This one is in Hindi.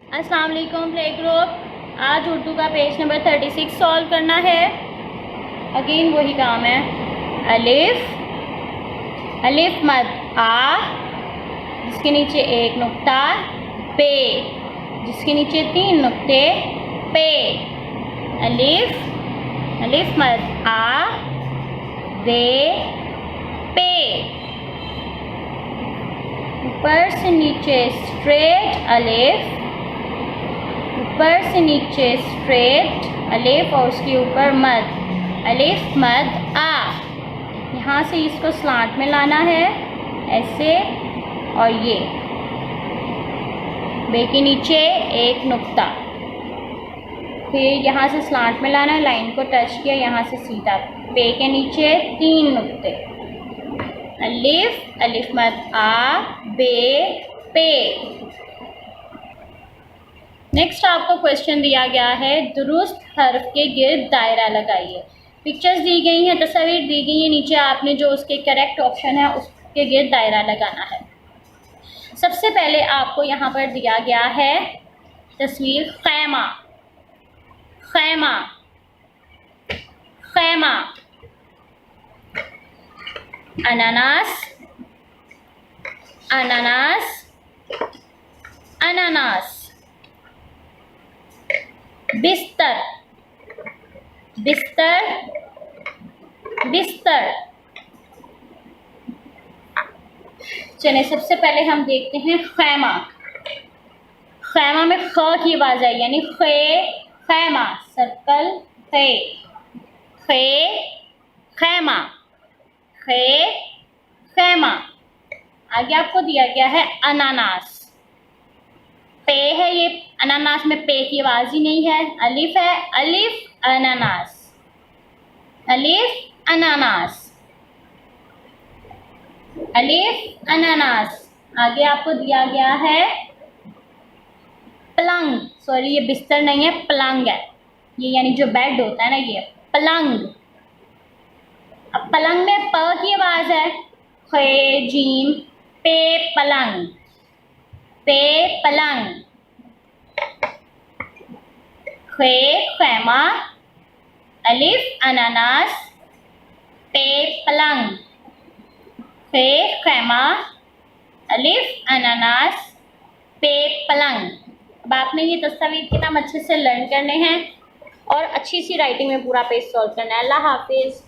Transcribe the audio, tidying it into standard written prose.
अस्सलाम वालेकुम प्ले ग्रुप। आज उर्दू का पेज नंबर 36 सॉल्व करना है। अगेन वही काम है। अलिफ, अलिफ मद आ जिसके नीचे एक नुक्ता, पे जिसके नीचे 3 नुक्ते, पे। अलिफ, अलिफ मद आ, वे, पे। ऊपर से नीचे स्ट्रेट अलिफ, ऊपर से नीचे स्ट्रेट अलिफ और उसके ऊपर मद, अलिफ मद आ। यहाँ से इसको स्लांट में लाना है ऐसे, और ये बे के नीचे एक नुक्ता, फिर यहाँ से स्लांट में लाना है, लाइन को टच किया, यहाँ से सीधा पे के नीचे 3 नुक्ते, अलिफ, अलिफ मद आ, बे, पे। नेक्स्ट आपको क्वेश्चन दिया गया है, दुरुस्त हर्फ के गिर्द दायरा लगाइए। पिक्चर्स दी गई हैं, तस्वीर दी गई है, नीचे आपने जो उसके करेक्ट ऑप्शन है उसके गिर्द दायरा लगाना है। सबसे पहले आपको यहाँ पर दिया गया है तस्वीर खैमा, खैमा, खैमा। अनानास, अनानास, अनानास। बिस्तर, बिस्तर, बिस्तर। चलिए सबसे पहले हम देखते हैं खैमा। खैमा में ख की आवाज आई, यानी खे, खैमा, सर्कल, खे, खे, खैमा, खे, खैमा। आगे आपको दिया गया है अनानास, पे है, ये अनानास में पे की आवाज ही नहीं है, अलिफ है, अलिफ अनानास, अलिफ अनानास, अलिफ अनानास। आगे आपको दिया गया है पलंग, सॉरी ये बिस्तर नहीं है, पलंग है ये, यानी जो बेड होता है ना, ये पलंग। अब पलंग में प की आवाज है, खे, जीम, पे, पलंग, पे, पलंग। खे, खैमा, अलिफ अनानास, पे, पलंग, खे, खैमा, अलिफ अनानास, पे, पलंग। अब आपने ये दस्तावेज के नाम अच्छे से लर्न करने हैं और अच्छी सी राइटिंग में पूरा पेज सॉल्व करना है। अल्लाह हाफिज़।